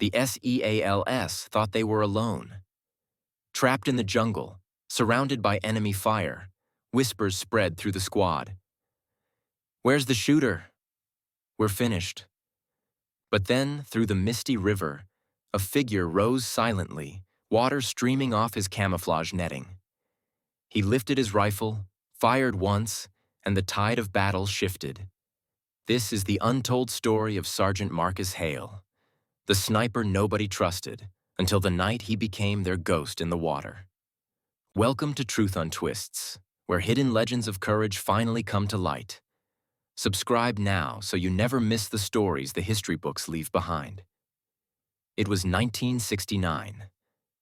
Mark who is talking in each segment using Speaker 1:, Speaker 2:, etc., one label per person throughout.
Speaker 1: The SEALs thought they were alone. Trapped in the jungle, surrounded by enemy fire, whispers spread through the squad. "Where's the shooter? We're finished." But then, through the misty river, a figure rose silently, water streaming off his camouflage netting. He lifted his rifle, fired once, and the tide of battle shifted. This is the untold story of Sergeant Marcus Hale, the sniper nobody trusted, until the night he became their ghost in the water. Welcome to Truth Untwists, where hidden legends of courage finally come to light. Subscribe now so you never miss the stories the history books leave behind. It was 1969,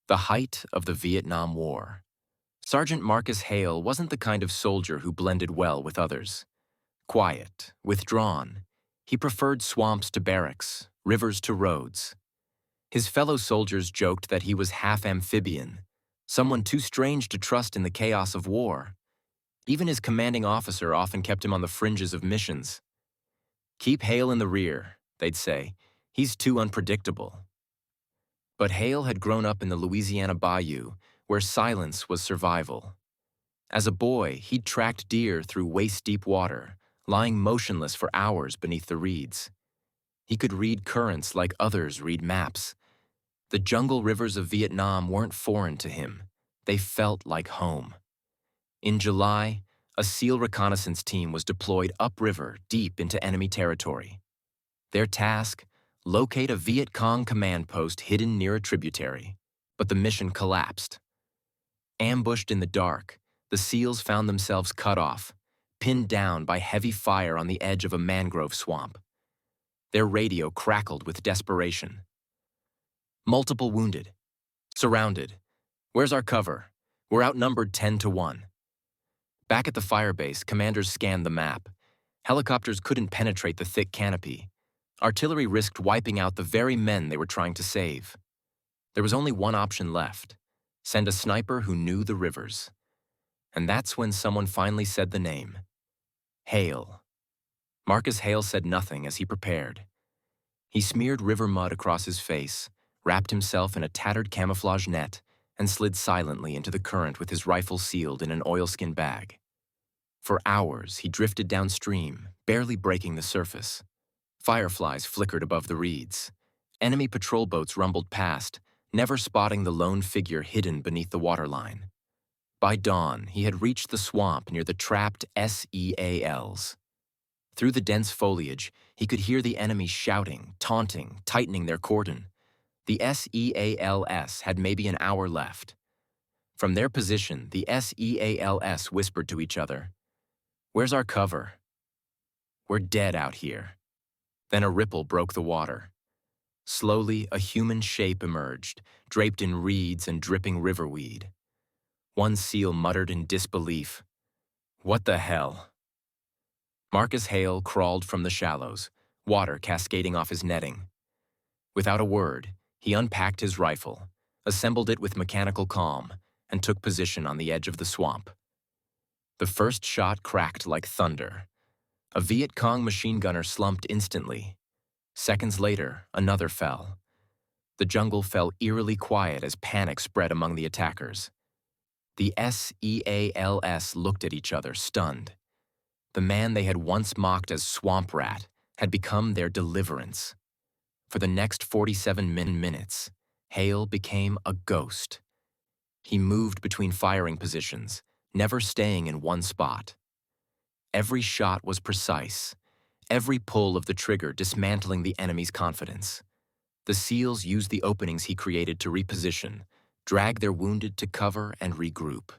Speaker 1: the height of the Vietnam War. Sergeant Marcus Hale wasn't the kind of soldier who blended well with others. Quiet, withdrawn, he preferred swamps to barracks, rivers to roads. His fellow soldiers joked that he was half amphibian, someone too strange to trust in the chaos of war. Even his commanding officer often kept him on the fringes of missions. "Keep Hale in the rear," they'd say. "He's too unpredictable." But Hale had grown up in the Louisiana bayou, where silence was survival. As a boy, he'd tracked deer through waist-deep water, lying motionless for hours beneath the reeds. He could read currents like others read maps. The jungle rivers of Vietnam weren't foreign to him. They felt like home. In July, a SEAL reconnaissance team was deployed upriver deep into enemy territory. Their task? Locate a Viet Cong command post hidden near a tributary. But the mission collapsed. Ambushed in the dark, the SEALs found themselves cut off, pinned down by heavy fire on the edge of a mangrove swamp. Their radio crackled with desperation. "Multiple wounded. Surrounded. Where's our cover? We're outnumbered 10 to 1. Back at the firebase, commanders scanned the map. Helicopters couldn't penetrate the thick canopy. Artillery risked wiping out the very men they were trying to save. There was only one option left: send a sniper who knew the rivers. And that's when someone finally said the name: Hale. Marcus Hale said nothing as he prepared. He smeared river mud across his face, wrapped himself in a tattered camouflage net, and slid silently into the current with his rifle sealed in an oilskin bag. For hours, he drifted downstream, barely breaking the surface. Fireflies flickered above the reeds. Enemy patrol boats rumbled past, never spotting the lone figure hidden beneath the waterline. By dawn, he had reached the swamp near the trapped SEALs. Through the dense foliage, he could hear the enemy shouting, taunting, tightening their cordon. The SEALs had maybe an hour left. From their position, the SEALs whispered to each other, "Where's our cover? We're dead out here." Then a ripple broke the water. Slowly, a human shape emerged, draped in reeds and dripping riverweed. One SEAL muttered in disbelief, "What the hell?" Marcus Hale crawled from the shallows, water cascading off his netting. Without a word, he unpacked his rifle, assembled it with mechanical calm, and took position on the edge of the swamp. The first shot cracked like thunder. A Viet Cong machine gunner slumped instantly. Seconds later, another fell. The jungle fell eerily quiet as panic spread among the attackers. The SEALs looked at each other, stunned. The man they had once mocked as Swamp Rat had become their deliverance. For the next 47 minutes, Hale became a ghost. He moved between firing positions, never staying in one spot. Every shot was precise, every pull of the trigger dismantling the enemy's confidence. The SEALs used the openings he created to reposition, drag their wounded to cover, and regroup.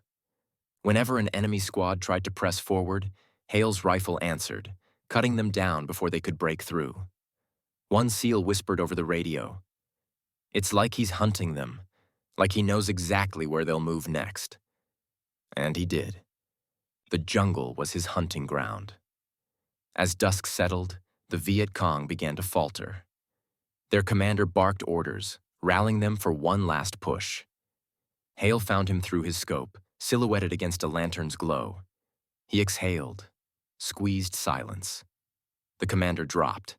Speaker 1: Whenever an enemy squad tried to press forward, Hale's rifle answered, cutting them down before they could break through. One SEAL whispered over the radio, "It's like he's hunting them, like he knows exactly where they'll move next." And he did. The jungle was his hunting ground. As dusk settled, the Viet Cong began to falter. Their commander barked orders, rallying them for one last push. Hale found him through his scope, silhouetted against a lantern's glow. He exhaled, squeezed silence. The commander dropped.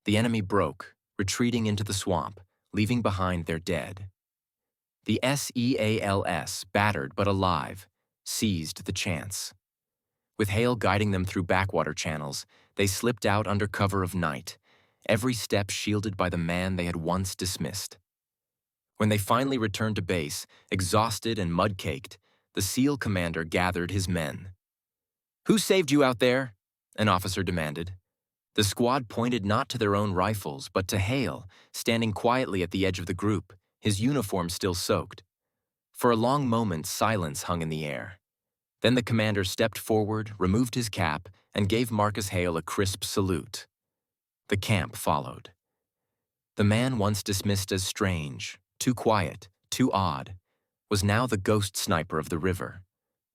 Speaker 1: The enemy broke, retreating into the swamp, leaving behind their dead. The SEALs, battered but alive, seized the chance. With Hale guiding them through backwater channels, they slipped out under cover of night, every step shielded by the man they had once dismissed. When they finally returned to base, exhausted and mud-caked, the SEAL commander gathered his men. "Who saved you out there?" an officer demanded. The squad pointed not to their own rifles, but to Hale, standing quietly at the edge of the group, his uniform still soaked. For a long moment, silence hung in the air. Then the commander stepped forward, removed his cap, and gave Marcus Hale a crisp salute. The camp followed. The man once dismissed as strange, too quiet, too odd, was now the ghost sniper of the river,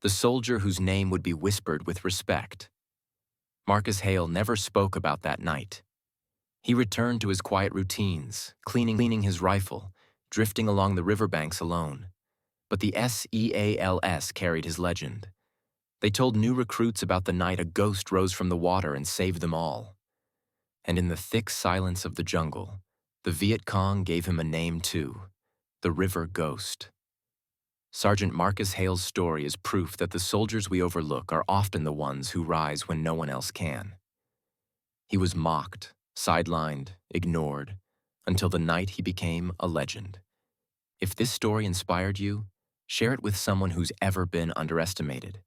Speaker 1: the soldier whose name would be whispered with respect. Marcus Hale never spoke about that night. He returned to his quiet routines, cleaning his rifle, drifting along the riverbanks alone. But the SEALs carried his legend. They told new recruits about the night a ghost rose from the water and saved them all. And in the thick silence of the jungle, the Viet Cong gave him a name too, the River Ghost. Sergeant Marcus Hale's story is proof that the soldiers we overlook are often the ones who rise when no one else can. He was mocked, sidelined, ignored, until the night he became a legend. If this story inspired you, share it with someone who's ever been underestimated.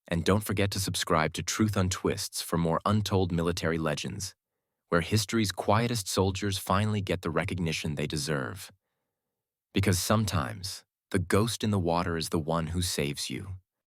Speaker 1: And don't forget to subscribe to Truth Untwists for more untold military legends, where history's quietest soldiers finally get the recognition they deserve. Because sometimes, the ghost in the water is the one who saves you.